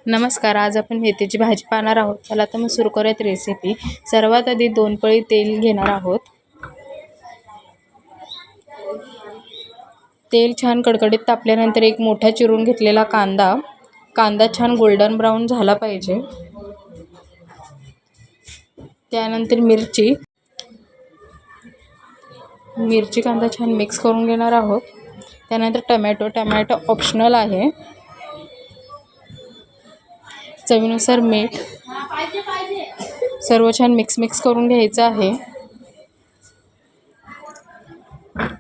नमस्कार. आज आपण मेथीची भाजी पाहणार आहोत. चला तर मग सुरू करूयात रेसिपी. सर्वात आधी 2 पळी तेल घेणार आहोत. तेल छान कडकडीत तापल्यानंतर एक मोठा चिरून घेतलेला कांदा छान गोल्डन ब्राऊन झाला पाहिजे. त्यानंतर मिरची कांदा छान मिक्स करून घेणार आहोत. त्यानंतर टमॅटो ऑप्शनल आहे. चवीनुसार मीठ. सर्व छान मिक्स करून घ्यायचं आहे.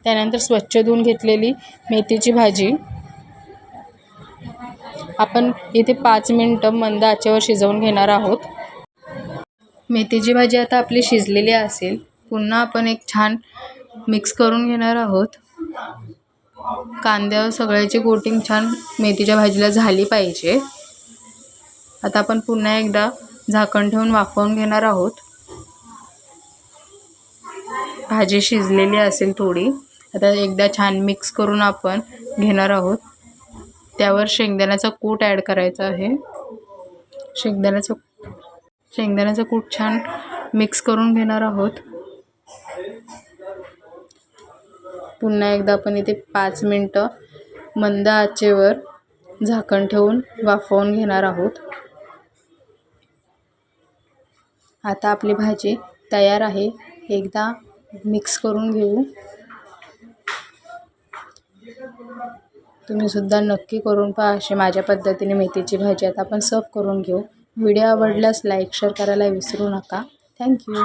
त्यानंतर स्वच्छ धुवून घेतलेली मेथीची भाजी आपण इथे 5 मिनिटं मंद आचेवर शिजवून घेणार आहोत. मेथीची भाजी आता आपली शिजलेली असेल. पुन्हा आपण एक छान मिक्स करून घेणार आहोत. कांद्यावर सगळ्याची कोटिंग छान मेथीच्या भाजीला झाली पाहिजे. आता आपण पुन्हा एकदा झाकण ठेवून वाफवून घेणार आहोत. भाजी शिजलेली असेल थोडी. आता एकदा छान मिक्स करून आपण घेणार आहोत. त्यावर शेंगदाण्याचा कूट ॲड करायचा आहे. शेंगदाण्याचा कूट छान मिक्स करून घेणार आहोत. पुन्हा एकदा आपण इथे 5 मिनिटं मंद आचेवर झाकण ठेवून वाफवून घेणार आहोत. आता आपली भाजी तयार आहे. एकदा मिक्स करून घेऊ. तुम्ही सुद्धा नक्की करून पहा अशी माझ्या पद्धतीने मेथीची भाजी. आता आपण सर्व करून घेऊ. व्हिडिओ आवडल्यास लाईक शेअर करायला विसरू नका. थँक्यू.